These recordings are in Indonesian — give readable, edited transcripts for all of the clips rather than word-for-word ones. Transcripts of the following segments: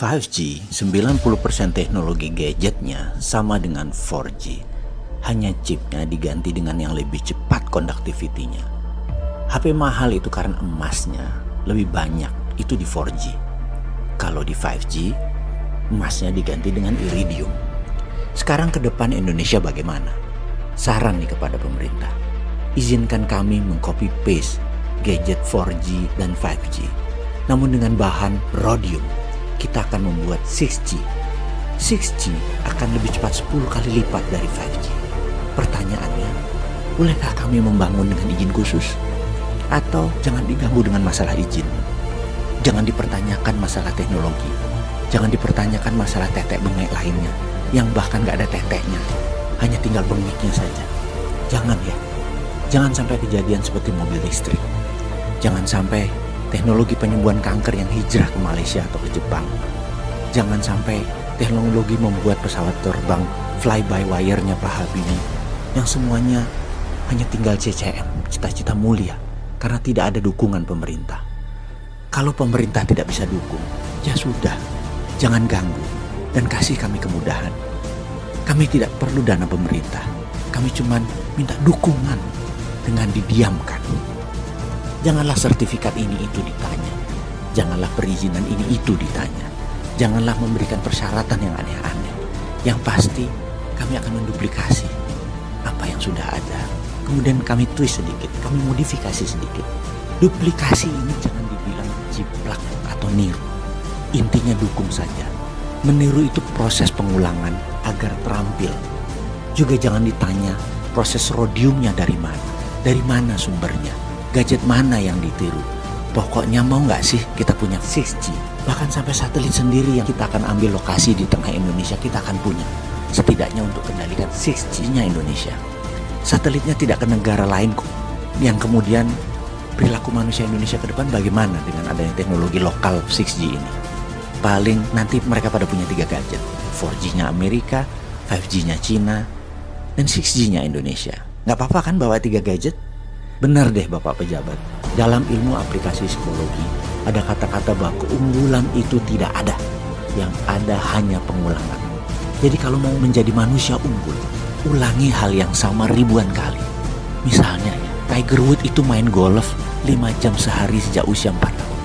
5G, 90% teknologi gadgetnya sama dengan 4G. Hanya chipnya diganti dengan yang lebih cepat konduktivitinya. HP mahal itu karena emasnya lebih banyak itu di 4G. Kalau di 5G, emasnya diganti dengan iridium. Sekarang ke depan Indonesia bagaimana? Saran nih kepada pemerintah. Izinkan kami mengcopy paste gadget 4G dan 5G. Namun dengan bahan rhodium. Kita akan membuat 6G. 6G akan lebih cepat 10 kali lipat dari 5G. Pertanyaannya, bolehkah kami membangun dengan izin khusus? Atau jangan diganggu dengan masalah izin? Jangan dipertanyakan masalah teknologi. Jangan dipertanyakan masalah tetek bengek lainnya, yang bahkan gak ada teteknya. Hanya tinggal bengeknya saja. Jangan ya. Jangan sampai kejadian seperti mobil listrik. Jangan sampai teknologi penyembuhan kanker yang hijrah ke Malaysia atau ke Jepang. Jangan sampai teknologi membuat pesawat terbang fly-by-wire-nya Pak Habibie yang semuanya hanya tinggal CCM, cita-cita mulia, karena tidak ada dukungan pemerintah. Kalau pemerintah tidak bisa dukung, ya sudah, jangan ganggu dan kasih kami kemudahan. Kami tidak perlu dana pemerintah, kami cuma minta dukungan dengan didiamkan. Janganlah sertifikat ini itu ditanya. Janganlah perizinan ini itu ditanya. Janganlah memberikan persyaratan yang aneh-aneh. Yang pasti kami akan menduplikasi apa yang sudah ada. Kemudian kami twist sedikit, kami modifikasi sedikit. Duplikasi ini jangan dibilang jiplak atau niru. Intinya dukung saja. Meniru itu proses pengulangan agar terampil. Juga jangan ditanya proses rhodiumnya dari mana. Dari mana sumbernya. Gadget mana yang ditiru? Pokoknya mau nggak sih kita punya 6G? Bahkan sampai satelit sendiri yang kita akan ambil lokasi di tengah Indonesia kita akan punya. Setidaknya untuk kendalikan 6G-nya Indonesia. Satelitnya tidak ke negara lain kok. Yang kemudian perilaku manusia Indonesia ke depan bagaimana dengan adanya teknologi lokal 6G ini? Paling nanti mereka pada punya 3 gadget. 4G-nya Amerika, 5G-nya Cina, dan 6G-nya Indonesia. Nggak apa-apa kan bawa 3 gadget? Benar deh Bapak pejabat, dalam ilmu aplikasi psikologi ada kata-kata bahwa keunggulan itu tidak ada. Yang ada hanya pengulangan. Jadi kalau mau menjadi manusia unggul, ulangi hal yang sama ribuan kali. Misalnya ya, Tiger Woods itu main golf 5 jam sehari sejak usia 4 tahun.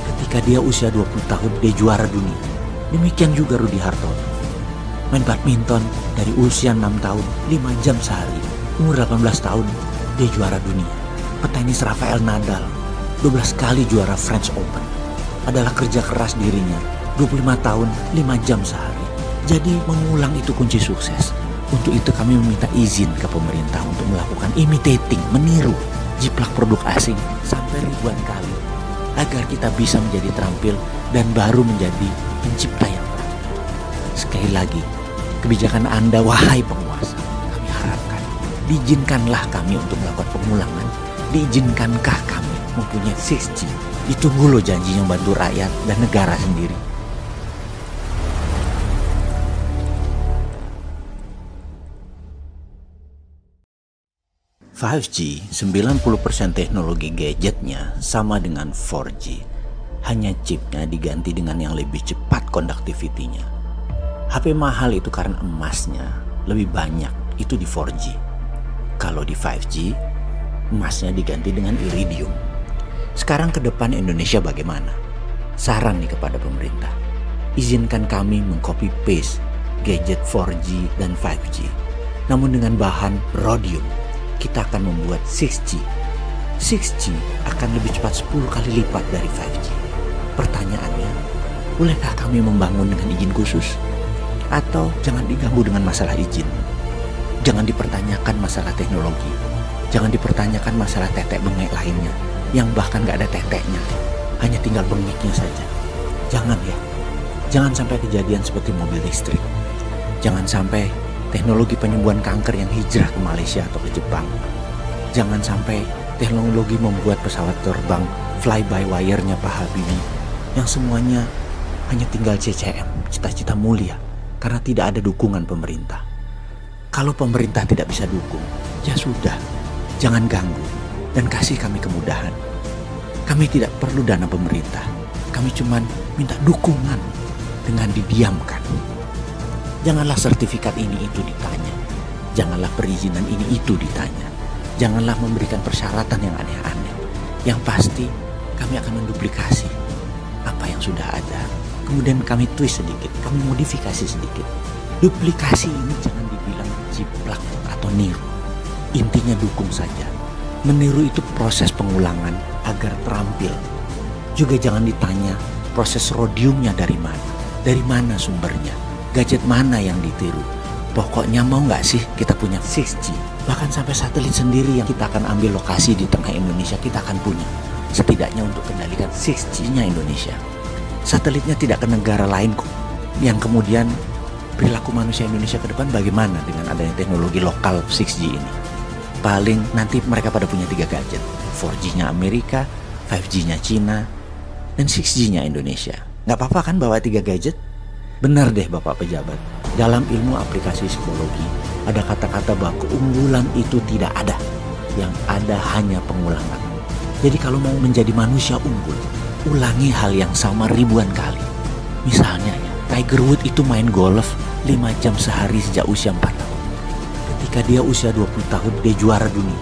Ketika dia usia 20 tahun, dia juara dunia. Demikian juga Rudy Hartono. Main badminton dari usia 6 tahun, 5 jam sehari. Umur 18 tahun, dia juara dunia. Petenis Rafael Nadal 12 kali juara French Open. Adalah kerja keras dirinya 25 tahun 5 jam sehari. Jadi mengulang itu kunci sukses. Untuk itu kami meminta izin ke pemerintah untuk melakukan imitating, meniru jiplak produk asing sampai ribuan kali. Agar kita bisa menjadi terampil dan baru menjadi pencipta yang baru. Sekali lagi, kebijakan Anda wahai penguasa, kami harapkan diizinkanlah kami untuk melakukan pengulangan. Diizinkankah kami mempunyai 6G? Ditunggu loh janjinya bantu rakyat dan negara sendiri. "5G, 90% teknologi gadgetnya sama dengan 4G. Hanya chipnya diganti dengan yang lebih cepat konduktivitinya. HP mahal itu karena emasnya lebih banyak itu di 4G. Kalau di 5G, emasnya diganti dengan iridium. Sekarang ke depan Indonesia bagaimana? Saran nih kepada pemerintah. Izinkan kami mengcopy paste gadget 4G dan 5G. Namun dengan bahan rhodium. Kita akan membuat 6G. 6G akan lebih cepat 10 kali lipat dari 5G. Pertanyaannya, bolehkah kami membangun dengan izin khusus? Atau jangan diganggu dengan masalah izin? Jangan dipertanyakan masalah teknologi. Jangan dipertanyakan masalah tetek bengek lainnya, yang bahkan gak ada teteknya. Hanya tinggal bengeknya saja. Jangan ya. Jangan sampai kejadian seperti mobil listrik. Jangan sampai teknologi penyembuhan kanker yang hijrah ke Malaysia atau ke Jepang. Jangan sampai teknologi membuat pesawat terbang fly-by-wire-nya Pak Habibie yang semuanya hanya tinggal CCM, cita-cita mulia, karena tidak ada dukungan pemerintah. Kalau pemerintah tidak bisa dukung, ya sudah, jangan ganggu dan kasih kami kemudahan. Kami tidak perlu dana pemerintah, kami cuma minta dukungan dengan didiamkan. Janganlah sertifikat ini itu ditanya. Janganlah perizinan ini itu ditanya. Janganlah memberikan persyaratan yang aneh-aneh. Yang pasti kami akan menduplikasi apa yang sudah ada. Kemudian kami twist sedikit, kami modifikasi sedikit. Duplikasi ini jangan dibilang jiplak atau niru. Intinya dukung saja. Meniru itu proses pengulangan agar terampil. Juga jangan ditanya proses rhodiumnya dari mana sumbernya, gadget mana yang ditiru. Pokoknya mau nggak sih kita punya 6G? Bahkan sampai satelit sendiri yang kita akan ambil lokasi di tengah Indonesia kita akan punya. Setidaknya untuk kendalikan 6G-nya Indonesia. Satelitnya tidak ke negara lain kok. Yang kemudian perilaku manusia Indonesia ke depan bagaimana dengan adanya teknologi lokal 6G ini? Paling nanti mereka pada punya 3 gadget. 4G-nya Amerika, 5G-nya Cina, dan 6G-nya Indonesia. Nggak apa-apa kan bawa 3 gadget? Benar deh Bapak pejabat. Dalam ilmu aplikasi psikologi, ada kata-kata bahwa keunggulan itu tidak ada. Yang ada hanya pengulangan. Jadi kalau mau menjadi manusia unggul, ulangi hal yang sama ribuan kali. Misalnya ya, Tiger Woods itu main golf 5 jam sehari sejak usia 4 tahun. Ketika dia usia 20 tahun, dia juara dunia.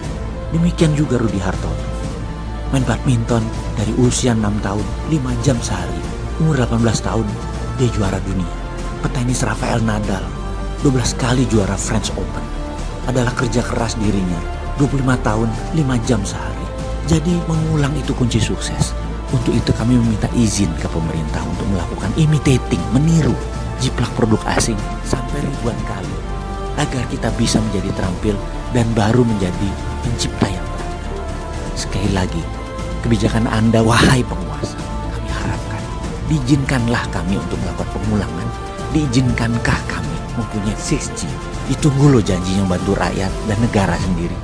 Demikian juga Rudy Hartono. Main badminton dari usia 6 tahun, 5 jam sehari. Umur 18 tahun, dia juara dunia. Petenis Rafael Nadal, 12 kali juara French Open. Adalah kerja keras dirinya, 25 tahun, 5 jam sehari. Jadi mengulang itu kunci sukses. Untuk itu kami meminta izin ke pemerintah untuk melakukan imitating, meniru, jiplak produk asing sampai ribuan kali. Agar kita bisa menjadi terampil dan baru menjadi pencipta yang baru. Sekali lagi, kebijakan Anda wahai penguasa, kami harapkan diizinkanlah kami untuk melakukan pengulangan. Diizinkankah kami mempunyai 6G? Ditunggu loh janjinya membantu rakyat dan negara sendiri.